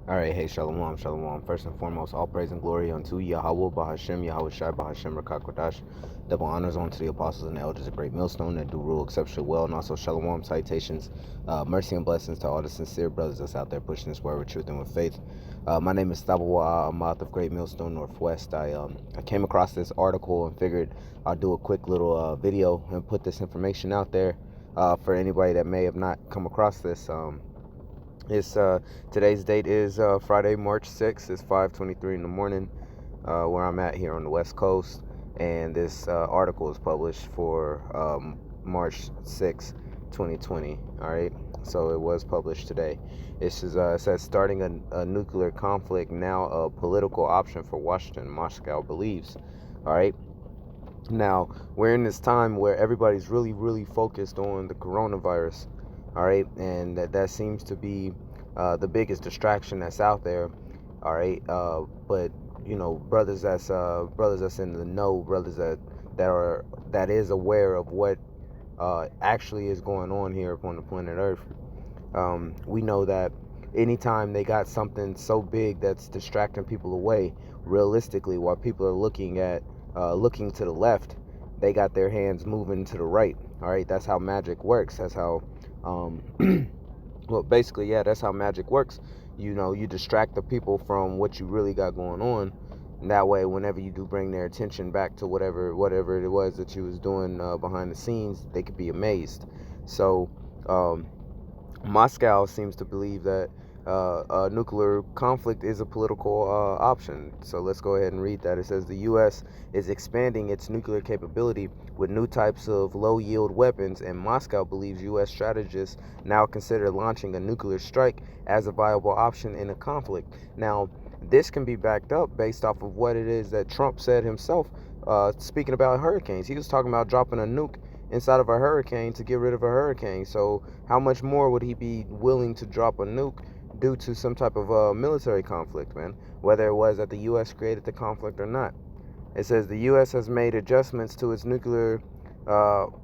All right, hey, shalom, shalom. First and foremost, all praise and glory unto Yahweh, Bahashem, Yahweh Shai, Bahashem, Rakakwadash. Double honors unto the apostles and the elders of Great Millstone that do rule exceptionally well, and also shalom, salutations, mercy and blessings to all the sincere brothers that's out there pushing this word with truth and with faith. My name is Stabawa Amath of Great Millstone Northwest. I came across this article and figured I'll do a quick little video and put this information out there for anybody that may have not come across this. It's Today's date is Friday, March 6th. It's 5:23 in the morning, where I'm at here on the West Coast, and this article is published for March 6th, 2020. All right, so it was published today. It says starting a nuclear conflict now a political option for Washington. Moscow believes. All right. Now we're in this time where everybody's really focused on the coronavirus. All right, and that seems to be the biggest distraction that's out there. All right, but brothers that's in the know, brothers that is aware of what actually is going on here upon the planet Earth. We know that anytime they got something so big that's distracting people away, realistically, while people are looking to the left, they got their hands moving to the right. All right, that's how magic works. That's how well, basically, yeah, that's how magic works. You distract the people from what you really got going on. And that way, whenever you do bring their attention back to whatever it was that you was doing behind the scenes, they could be amazed. So, Moscow seems to believe that nuclear conflict is a political option. So let's go ahead and read that. It says the U.S. is expanding its nuclear capability with new types of low-yield weapons, and Moscow believes U.S. strategists now consider launching a nuclear strike as a viable option in a conflict. Now, this can be backed up based off of what it is that Trump said himself, speaking about hurricanes. He was talking about dropping a nuke inside of a hurricane to get rid of a hurricane. So how much more would he be willing to drop a nuke due to some type of military conflict, man? Whether it was that the U.S. created the conflict or not. It says the U.S. has made adjustments to its nuclear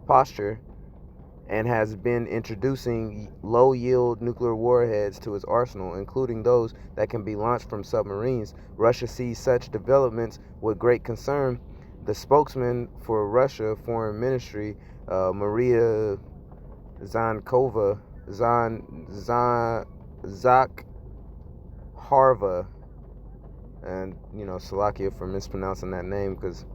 posture and has been introducing low-yield nuclear warheads to its arsenal, including those that can be launched from submarines. Russia sees such developments with great concern. The spokesman for Russia Foreign Ministry, Maria Zankova, Zakharova, and Slovakia for mispronouncing that name, because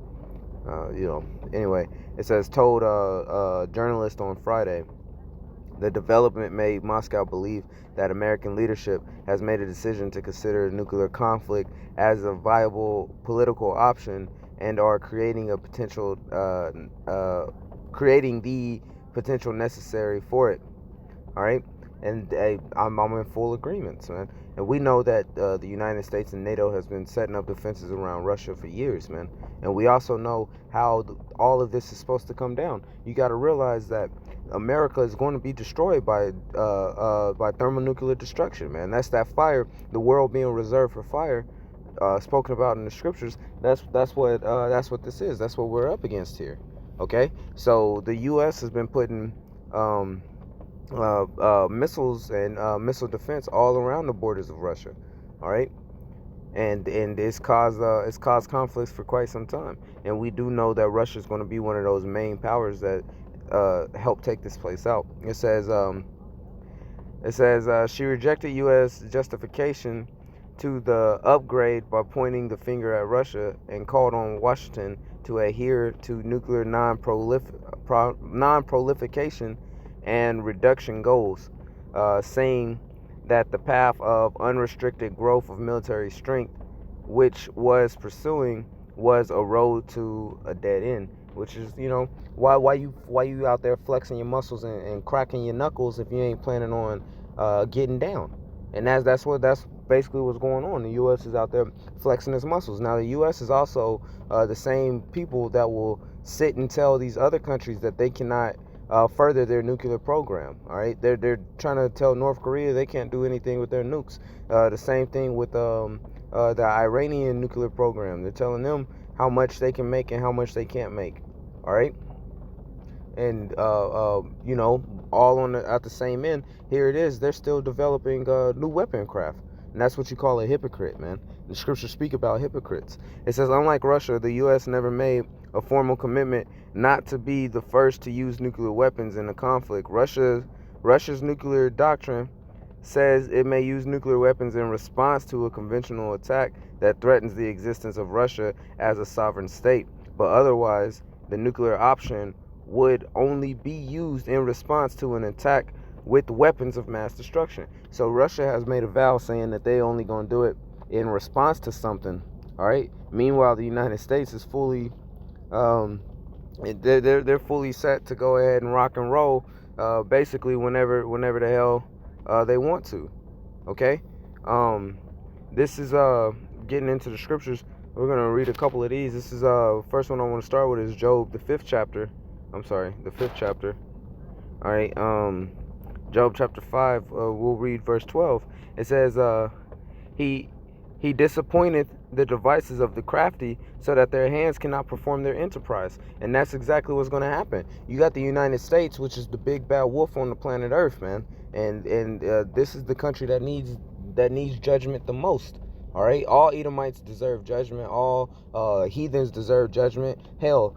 anyway, it says told a journalist on Friday. The development made Moscow believe that American leadership has made a decision to consider nuclear conflict as a viable political option and are creating the potential necessary for it. All right, and I'm in full agreement, man. And we know that the United States and NATO has been setting up defenses around Russia for years, man. And we also know how all of this is supposed to come down. You got to realize that America is going to be destroyed by thermonuclear destruction, man. That's that fire, the world being reserved for fire, spoken about in the scriptures. That's what this is. That's what we're up against here. Okay, so the U.S. has been putting missiles and missile defense all around the borders of Russia. All right, and it's caused conflicts for quite some time. And we do know that Russia is going to be one of those main powers that help take this place out. It says she rejected U.S. justification to the upgrade by pointing the finger at Russia and called on Washington to adhere to nuclear non-proliferation and reduction goals, saying that the path of unrestricted growth of military strength, which was pursuing, was a road to a dead end. Which is, why you out there flexing your muscles and cracking your knuckles if you ain't planning on getting down? And that's basically what's going on. The U.S. is out there flexing its muscles. Now the U.S. is also the same people that will sit and tell these other countries that they cannot further their nuclear program. All right, they're trying to tell North Korea they can't do anything with their nukes. The same thing with the Iranian nuclear program. They're telling them how much they can make and how much they can't make. All right, and all at the same end. Here it is. They're still developing new weapon craft. And that's what you call a hypocrite, man. The scriptures speak about hypocrites. It says, unlike Russia, the U.S. never made a formal commitment not to be the first to use nuclear weapons in a conflict. Russia's nuclear doctrine says it may use nuclear weapons in response to a conventional attack that threatens the existence of Russia as a sovereign state. But otherwise, the nuclear option would only be used in response to an attack with weapons of mass destruction. So Russia has made a vow saying that they only going to do it in response to something. All right. Meanwhile, the United States is fully, they're fully set to go ahead and rock and roll, basically whenever the hell they want to. Okay. This is getting into the scriptures. We're gonna read a couple of these. This is first one I want to start with is Job, the 5th chapter. I'm sorry, the 5th chapter. All right. Job chapter 5. We'll read verse 12. It says, He disappointeth the devices of the crafty, so that their hands cannot perform their enterprise. And that's exactly what's going to happen. You got the United States, which is the big bad wolf on the planet Earth, man. And this is the country that needs judgment the most. All right, all Edomites deserve judgment. All heathens deserve judgment. Hell,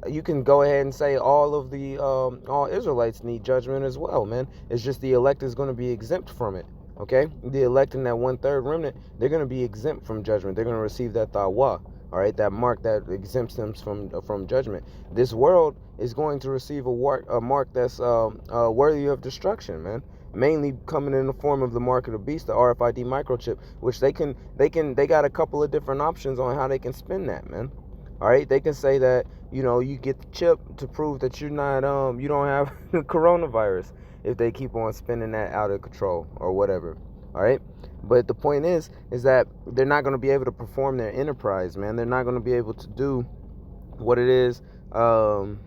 you can go ahead and say all of the all Israelites need judgment as well, man. It's just the elect is going to be exempt from it. Okay, the elect in that 1/3 remnant, they're going to be exempt from judgment. They're going to receive that thawa, all right, that mark that exempts them from judgment. This world is going to receive a mark that's worthy of destruction, man. Mainly coming in the form of the mark of the beast, the RFID microchip, which they got a couple of different options on how they can spin that, man. All right, they can say that, you know, you get the chip to prove that you're not you don't have coronavirus if they keep on spinning that out of control or whatever. All right, but the point is that they're not going to be able to perform their enterprise, man. They're not going to be able to do what it is. They're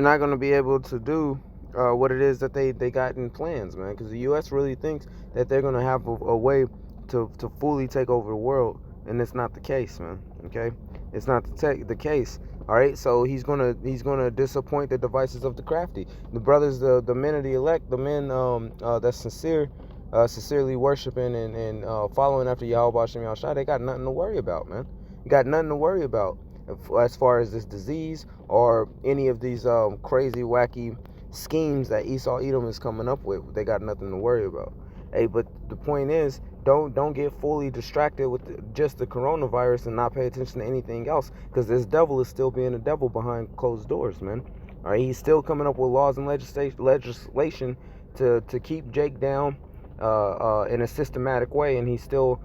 not going to be able to do what it is that they got in plans, man. Because the U.S. really thinks that they're going to have a way to fully take over the world, and it's not the case, man. Okay, it's not the case. All right, so he's gonna disappoint the devices of the crafty. The brothers, the men of the elect, the men that's sincerely worshiping and following after Yahweh Hashem Yahushua, they got nothing to worry about, man. You got nothing to worry about as far as this disease or any of these crazy, wacky schemes that Esau Edom is coming up with. They got nothing to worry about. Hey, but the point is, don't get fully distracted with just the coronavirus and not pay attention to anything else, because this devil is still being a devil behind closed doors, man. All right, he's still coming up with laws and legislation to keep Jake down in a systematic way, and he's still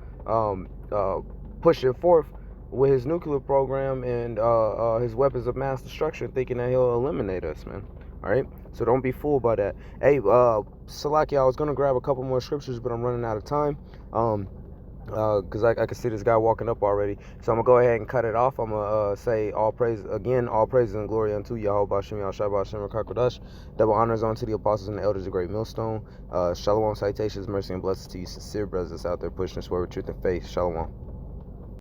pushing forth with his nuclear program and his weapons of mass destruction, thinking that he'll eliminate us, man. All right, so don't be fooled by that. Hey, Salaki, I was gonna grab a couple more scriptures, but I'm running out of time. Because I can see this guy walking up already, so I'm gonna go ahead and cut it off. I'm gonna say all praise and glory unto Yahweh Bashem Yahushua Bashem Rakakodash. Double honors unto the apostles and the elders of Great Millstone. Shalom, citations, mercy and blessings to you, sincere brothers that's out there pushing this word with truth and faith. Shalom.